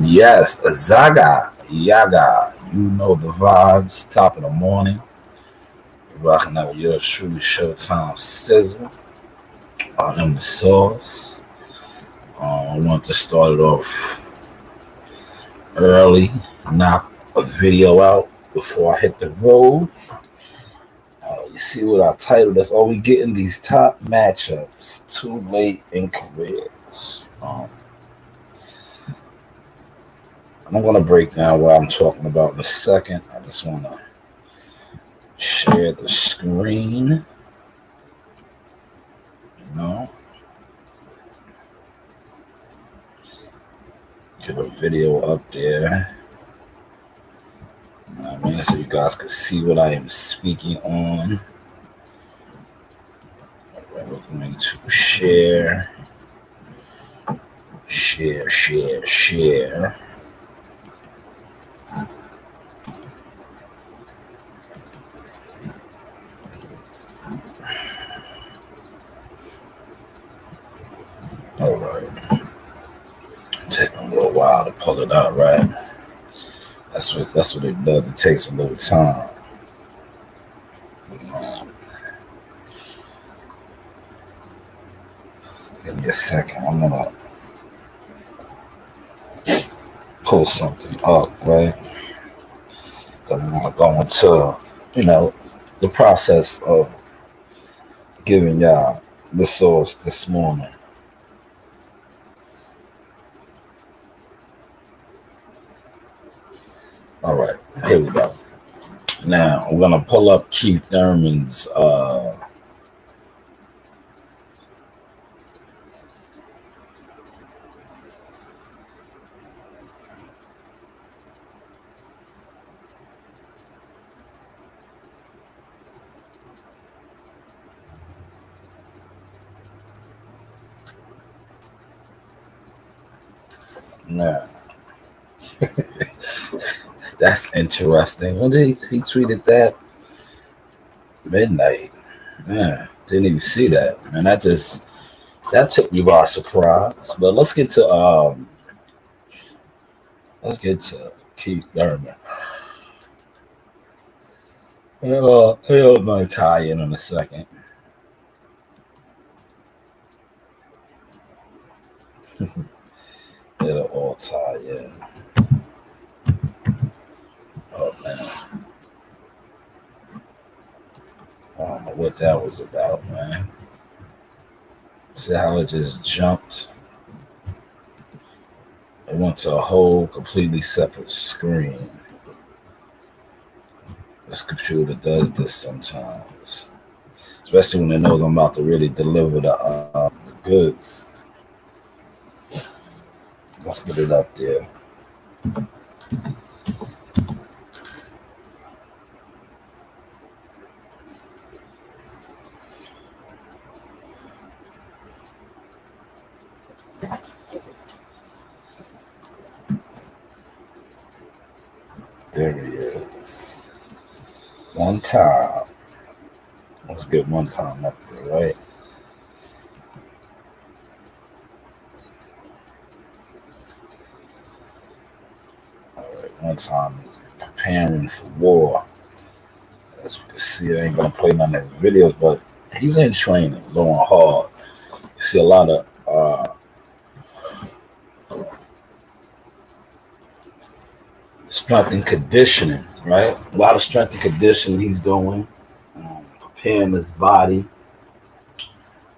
Yes, Zaga, Yaga. You know the vibes. Top of the morning. Rocking out with yours truly, Showtime Sizzle. I'm the sauce. I want to start it off early. Knock a video out before I hit the road. You see what I titled? That's all we getting these top matchups too late in careers. I'm going to break down what I'm talking about in a second. I just want to share the screen. You know, get a video up there. So you guys can see what I am speaking on. We're going to share. All right. Taking a little while to pull it out, right? That's what it does. It takes a little time. Give me a second. I'm gonna pull something up, right? Then I'm gonna go into, the process of giving y'all the source this morning. All right, here we go. Now I'm gonna pull up Keith Thurman's now. That's interesting. When did he tweeted that? Midnight. Man, didn't even see that. Man, that took me by surprise. But let's get to Keith Thurman. He'll might tie in a second. It'll all tie in. Oh man. I don't know what that was about, man. See how it just jumped? It went to a whole completely separate screen. This computer does this sometimes, especially when it knows I'm about to really deliver the goods. Let's get it up there. There he is. One time. Let's get one time up there, right? All right, one time is preparing for war. As you can see, I ain't gonna play none of his videos, but he's in training, going hard. You see a lot of strength and conditioning, right? A lot of strength and conditioning he's doing, preparing his body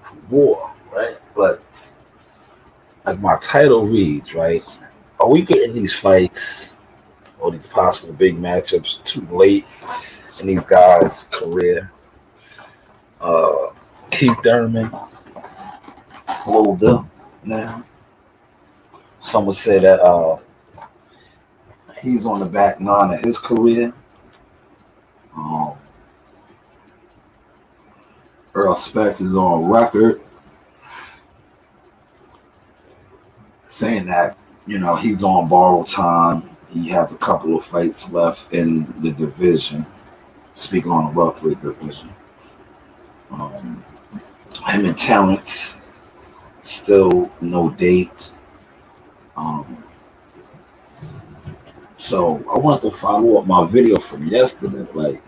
for war, right? But as my title reads, right, are we getting these fights or these possible big matchups too late in these guys' career? Keith Thurman, older now. Some would say that he's on the back nine of his career. Earl Spence is on record saying that, he's on borrowed time. He has a couple of fights left in the division. Speaking on the welterweight division. Him and Terrence, still no date. So I wanted to follow up my video from yesterday. Like,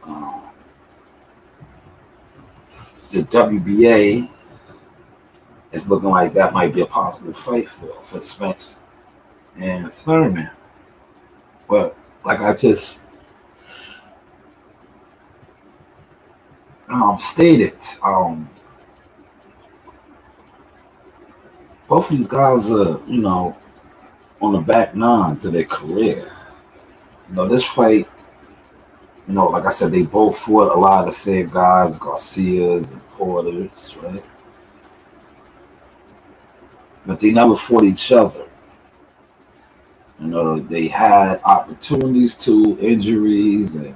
um, the WBA is looking like that might be a possible fight for Spence and Thurman. But like I just stated, both of these guys are, on the back nine to their career. This fight, like I said, they both fought a lot of the same guys, Garcias and Porters, right? But they never fought each other. They had opportunities to, injuries and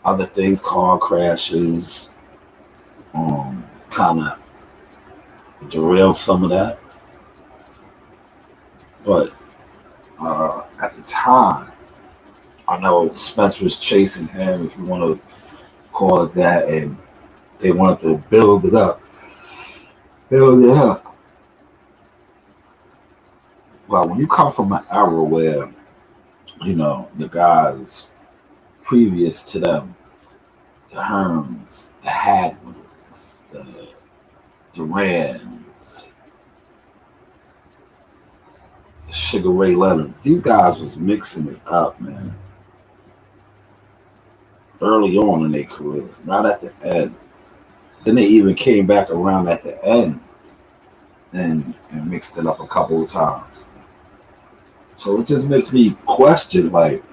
other things, car crashes, kind of derailed some of that. But at the time, I know Spence was chasing him, if you want to call it that, and they wanted to build it up. Well, when you come from an era where, the guys previous to them, the Herms, the Hadwins, the Durans, the Sugar Ray Leonards, these guys was mixing it up, man. Early on in their careers, not at the end. Then they even came back around at the end and mixed it up a couple of times. So it just makes me question, like,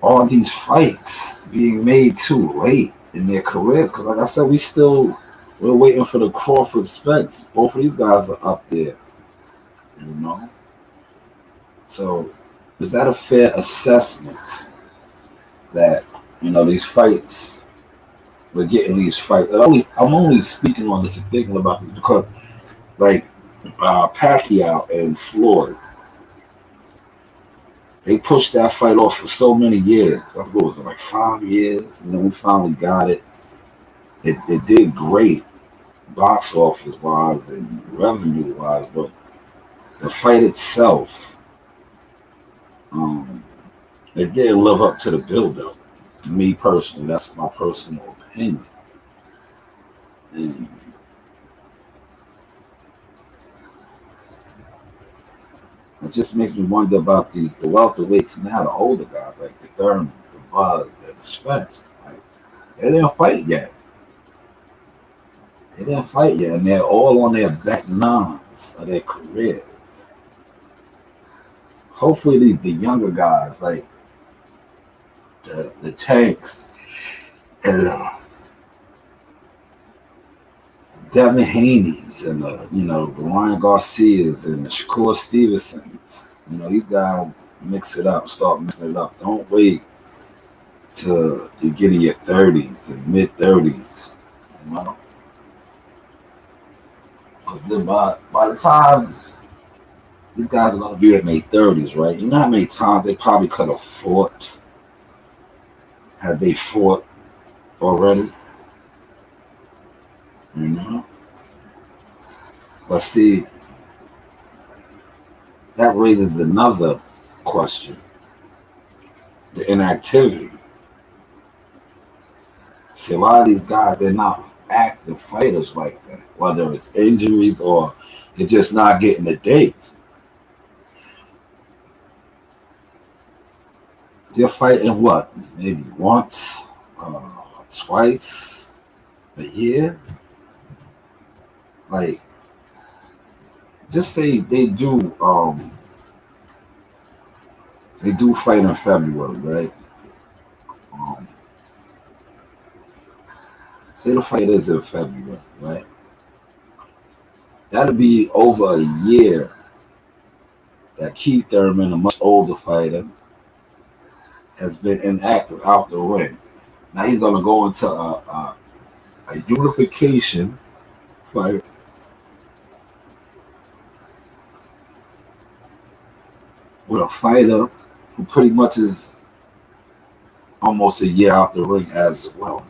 all these fights being made too late in their careers. Because like I said, we're waiting for the Crawford Spence. Both of these guys are up there, So is that a fair assessment that, these fights, we're getting these fights? I'm only speaking on this and thinking about this because, like, Pacquiao and Floyd, they pushed that fight off for so many years. I think it was like 5 years, and then we finally got it. It did great, box office wise and revenue wise, but the fight itself, it didn't live up to the build up. Me personally, that's my personal opinion. And it just makes me wonder about the welterweights now, the older guys like the Thurmans, the Bugs, and the Spence. Like, they didn't fight yet. And they're all on their back nines of their careers. Hopefully, the younger guys like the Tanks and Devin Haney's and the Ryan Garcias and the Shakur Stevensons. These guys mix it up, start mixing it up. Don't wait till you get in your 30s and mid 30s. Because then by the time these guys are going to be in their 30s, right? You know how many times they probably could have fought? Had they fought already? But see, that raises another question. The inactivity. See, a lot of these guys, they're not active fighters like that. Whether it's injuries or they're just not getting the dates. They're fighting what? Maybe once, twice a year? Like, just say they do fight in February, right? Say the fight is in February, right? That'll be over a year that Keith Thurman, a much older fighter, has been inactive out the ring. Now he's going to go into a unification fight with a fighter who pretty much is almost a year out the ring as well.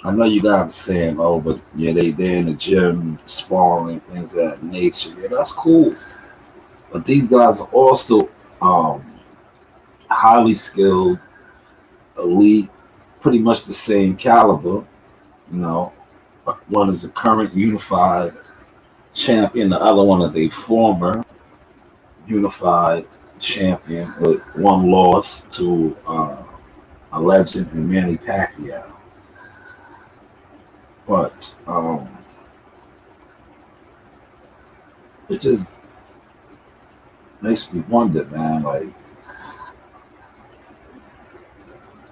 I know you guys are saying, oh, but yeah, they're in the gym sparring, things of that nature. Yeah, that's cool. But these guys are also um, highly skilled, elite, pretty much the same caliber. You know, one is a current unified champion, the other one is a former unified champion with one loss to a legend in Manny Pacquiao. But it just makes me wonder, man, like,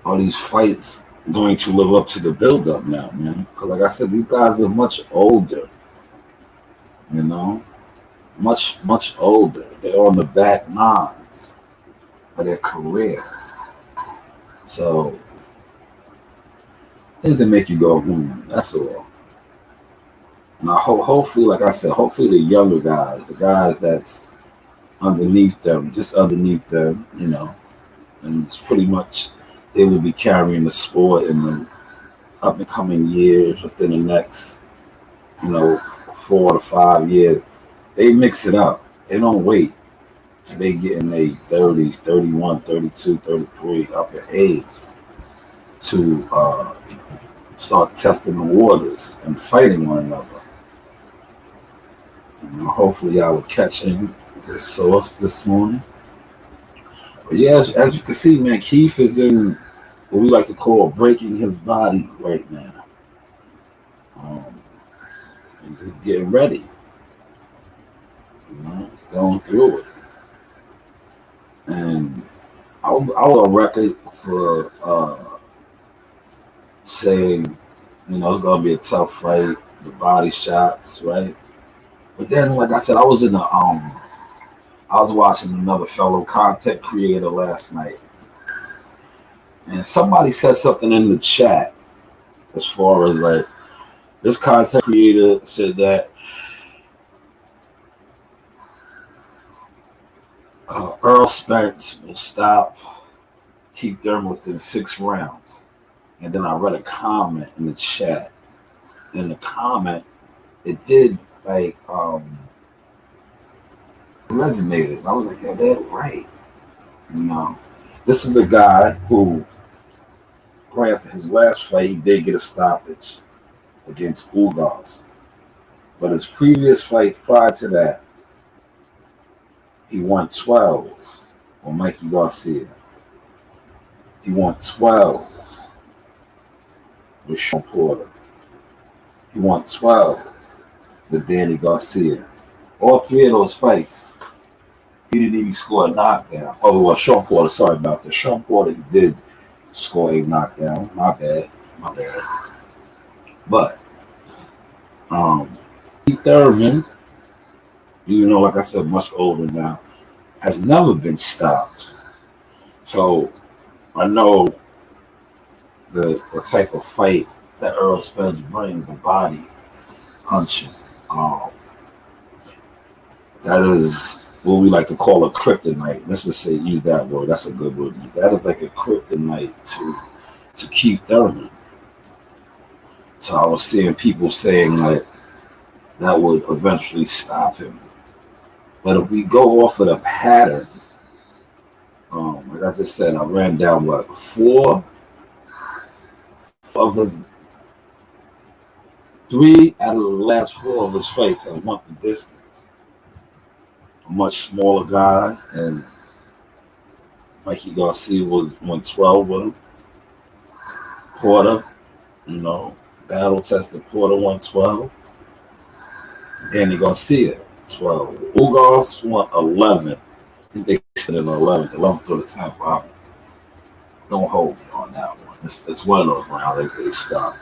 are these fights going to live up to the build up now, man? Because, like I said, these guys are much older, you know, much older. They're on the back nines of their career. So, things that make you go, that's all. And hopefully, like I said, hopefully the younger guys, the guys that's underneath them, just underneath them, and it's pretty much they will be carrying the sport in the up and coming years within the next, you know, 4 to 5 years. They mix it up. They don't wait till they get in their 30s, 31, 32, 33, up in age to start testing the waters and fighting one another. Hopefully, I will catch him this source this morning. But yeah, as you can see, man, Keith is in what we like to call breaking his body right now. Um, he's getting ready. He's going through it. And I was on record for saying, it's going to be a tough fight, the body shots, right? But then, like I said, I was watching another fellow content creator last night, and somebody said something in the chat as far as like this content creator said that Earl Spence will stop Keith Thurman within 6 rounds. And then I read a comment in the chat. In the comment, it did like resonated. I was like, yeah, they're right. This is a guy who, granted, his last fight, he did get a stoppage against Ugas. But his previous fight prior to that, he won 12 on Mikey Garcia. He won 12 with Sean Porter. He won 12 with Danny Garcia. All 3 of those fights, he didn't even score a knockdown. Oh, well, Sean Porter, sorry about that. Sean Porter, he did score a knockdown. My bad. But Keith Thurman, like I said, much older now, has never been stopped. So I know the type of fight that Earl Spence brings, the body punching. That is what we like to call a kryptonite. Let's just say, use that word. That's a good word. That is like a kryptonite to Keith Thurman. So I was seeing people saying that would eventually stop him. But if we go off of the pattern, like I just said, I ran down 4 of his 3 out of the last 4 of his fights have won the distance. A much smaller guy, and Mikey Garcia won 12 with him. Porter, battle tested Porter won 12. Danny Garcia 12. Ugas won 11. I think they said in 11. 11 to the 10th round. Don't hold me on that one. It's one of those rounds they stopped.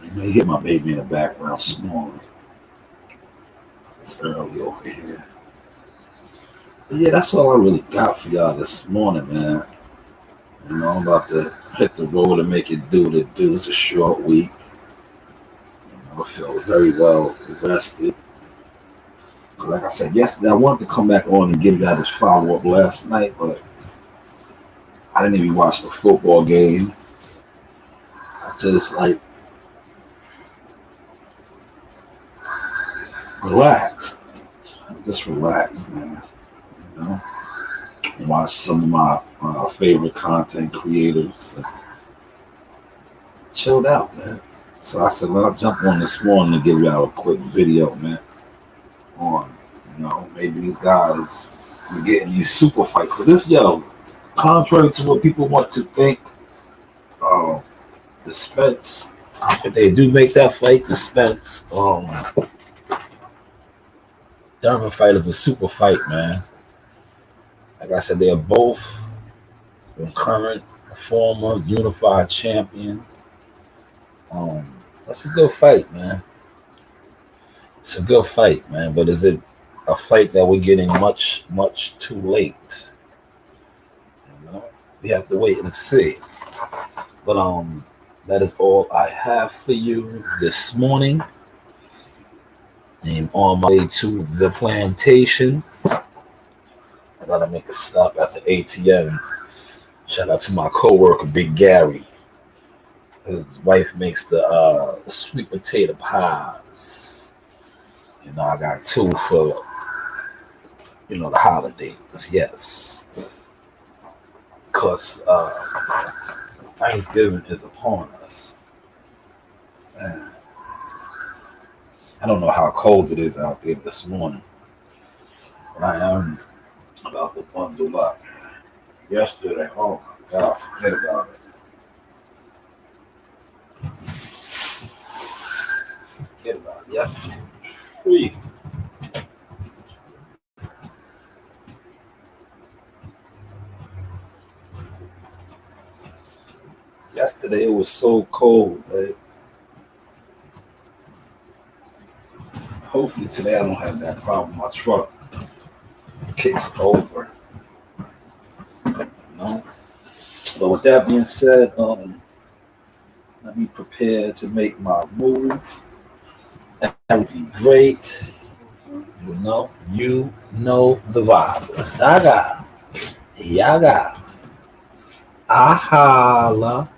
You may hear my baby in the background snoring. It's early over here. But yeah, that's all I really got for y'all this morning, man. I'm about to hit the road and make it do what it do. It's a short week. I feel very well rested. Like I said yesterday, I wanted to come back on and give y'all this follow-up last night, but I didn't even watch the football game. I just like relaxed. I just relaxed, man. You know, watch some of my favorite content creators. Chilled out, man. So I said, well, I'll jump on this morning to give y'all a quick video, man. On, maybe these guys are getting these super fights. But this, contrary to what people want to think, the Spence, if they do make that fight, the Spence Thurman fight is a super fight, man. Like I said, they are both current, former unified champion. That's a good fight, man. It's a good fight, man. But is it a fight that we're getting much, much too late? We have to wait and see. But that is all I have for you this morning. And on my way to the plantation, I gotta make a stop at the ATM. Shout out to my coworker, Big Gary. His wife makes the sweet potato pies. I got 2 for the holidays. Yes, because Thanksgiving is upon us. Man. I don't know how cold it is out there this morning, but I am about to bundle up. Yesterday, oh my God, forget about it. Forget about it. Yesterday, freezing. Yesterday it was so cold, right? Hopefully today I don't have that problem. My truck kicks over. But with that being said, let me prepare to make my move. That would be great. You know the vibes. Saga, Yaga, Ahala.